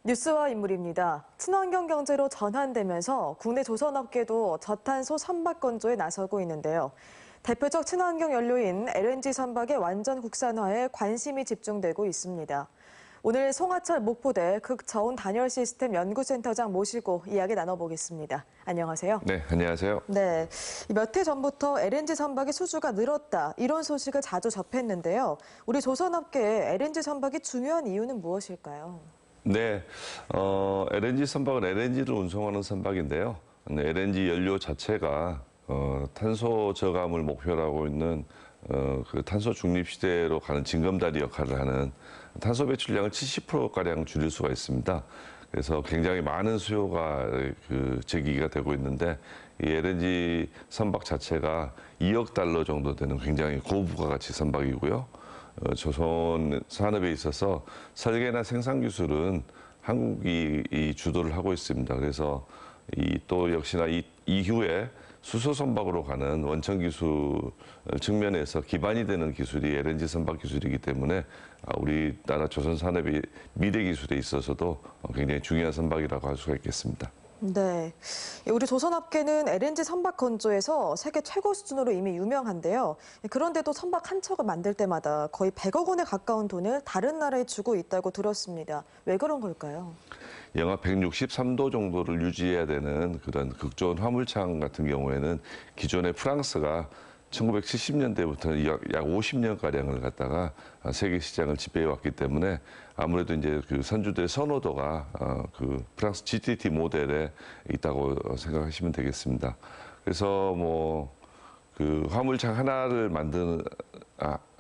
뉴스와 인물입니다. 친환경 경제로 전환되면서 국내 조선업계도 저탄소 선박 건조에 나서고 있는데요. 대표적 친환경 연료인 LNG 선박의 완전 국산화에 관심이 집중되고 있습니다. 오늘 송하철 목포대 극저온 단열 시스템 연구센터장 모시고 이야기 나눠보겠습니다. 안녕하세요. 네, 안녕하세요. 네, 몇 해 전부터 LNG 선박의 수주가 늘었다, 이런 소식을 자주 접했는데요. 우리 조선업계에 LNG 선박이 중요한 이유는 무엇일까요? 네, LNG 선박은 LNG를 운송하는 선박인데요. LNG 연료 자체가 탄소 저감을 목표로 하고 있는 그 탄소 중립 시대로 가는 징검다리 역할을 하는 탄소 배출량을 70%가량 줄일 수가 있습니다. 그래서 굉장히 많은 수요가 제기가 되고 있는데 이 LNG 선박 자체가 2억 달러 정도 되는 굉장히 고부가가치 선박이고요. 조선 산업에 있어서 설계나 생산 기술은 한국이 주도를 하고 있습니다. 그래서 또 역시나 이후에 수소 선박으로 가는 원천 기술 측면에서 기반이 되는 기술이 LNG 선박 기술이기 때문에 우리나라 조선 산업의 미래 기술에 있어서도 굉장히 중요한 선박이라고 할 수가 있겠습니다. 네, 우리 조선업계는 LNG 선박 건조에서 세계 최고 수준으로 이미 유명한데요. 그런데도 선박 한 척을 만들 때마다 거의 100억 원에 가까운 돈을 다른 나라에 주고 있다고 들었습니다. 왜 그런 걸까요? 영하 163도 정도를 유지해야 되는 그런 극저온 화물창 같은 경우에는 기존의 프랑스가 1970년대부터 약 50년가량을 갖다가 세계 시장을 지배해 왔기 때문에 아무래도 이제 그 선주들의 선호도가 그 프랑스 GTT 모델에 있다고 생각하시면 되겠습니다. 그래서 뭐 그 화물창 하나를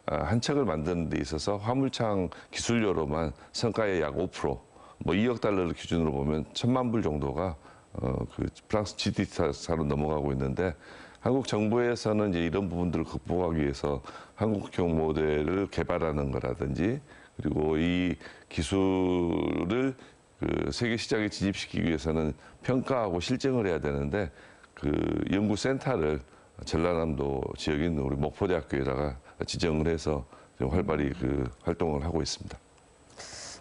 한 척을 만드는 데 있어서 화물창 기술료로만 성가의 약 5%, 뭐 2억 달러를 기준으로 보면 1,000만 불 정도가 그 프랑스 GTT사로 넘어가고 있는데 한국 정부에서는 이제 이런 부분들을 극복하기 위해서 한국형 모델을 개발하는 거라든지 그리고 이 기술을 그 세계 시장에 진입시키기 위해서는 평가하고 실증을 해야 되는데 그 연구센터를 전라남도 지역에 있는 우리 목포대학교에다가 지정을 해서 활발히 그 활동을 하고 있습니다.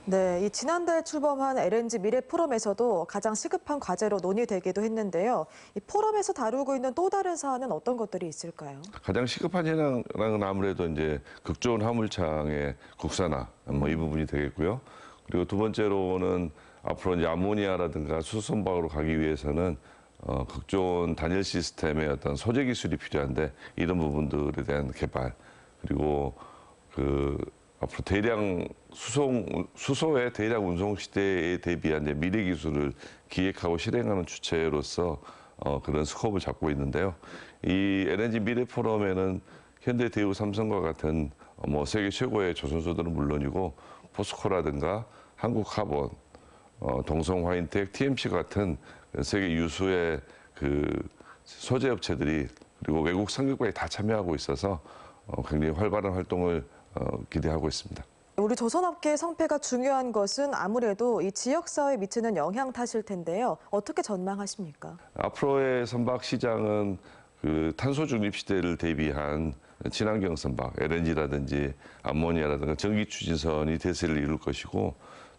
네, 이 지난달 출범한 LNG 미래 포럼에서도 가장 시급한 과제로 논의되기도 했는데요. 이 포럼에서 다루고 있는 또 다른 사안은 어떤 것들이 있을까요? 가장 시급한 현황은 아무래도 이제 극저온 화물창의 국산화, 뭐 이 부분이 되겠고요. 그리고 두 번째로는 앞으로 이제 아모니아라든가 수소선박으로 가기 위해서는 극저온 단열 시스템의 어떤 소재 기술이 필요한데 이런 부분들에 대한 개발 그리고 그 앞으로 대량 수소의 대량 운송 시대에 대비한 미래 기술을 기획하고 실행하는 주체로서 그런 스코프를 잡고 있는데요. 이 LNG 미래 포럼에는 현대, 대우, 삼성과 같은 뭐 세계 최고의 조선소들은 물론이고 포스코라든가 한국카본, 동성 화인텍, TMC 같은 세계 유수의 그 소재 업체들이 그리고 외국 상급국이 다 참여하고 있어서 굉장히 활발한 활동을 기대하고 있습니다. 우리 조선업계의 성패가 중요한 것은 아무래도 이 지역사회에 미치는 영향 탓일 텐데요. 어떻게 전망하십니까? 앞으로의 선박 시장은 그 탄소 중립 시대를 대비한 친환경 선박, LNG라든지 암모니아라든가 전기 추진선이 대세를 이룰 것이고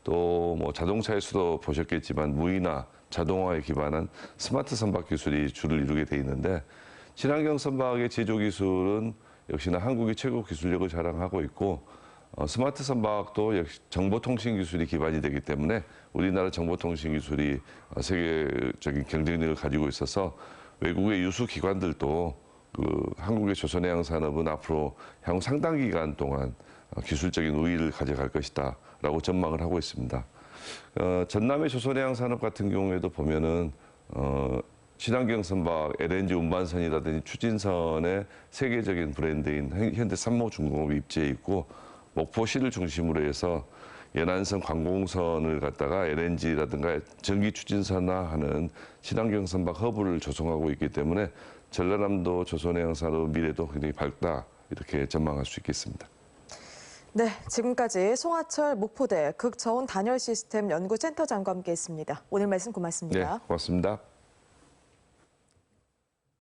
또 뭐 자동차에서도 보셨겠지만 무인화, 자동화에 기반한 스마트 선박 기술이 주를 이루게 돼 있는데 친환경 선박의 제조 기술은 역시나 한국이 최고 기술력을 자랑하고 있고 스마트 선박도 역시 정보통신 기술이 기반이 되기 때문에 우리나라 정보통신 기술이 세계적인 경쟁력을 가지고 있어서 외국의 유수 기관들도 그 한국의 조선해양 산업은 앞으로 향후 상당 기간 동안 기술적인 우위를 가져갈 것이다라고 전망을 하고 있습니다. 전남의 조선해양 산업 같은 경우에도 보면은 친환경 선박, LNG 운반선이라든지 추진선의 세계적인 브랜드인 현대 삼모중공업이 입지해 있고 목포시를 중심으로 해서 연안선 관공선을 갖다가 LNG라든가 전기 추진선화하는 친환경 선박 허브를 조성하고 있기 때문에 전라남도 조선해양 산업 미래도 굉장히 밝다 이렇게 전망할 수 있겠습니다. 네, 지금까지 송하철 목포대 극저온 단열 시스템 연구센터장과 함께했습니다. 오늘 말씀 고맙습니다. 네, 고맙습니다.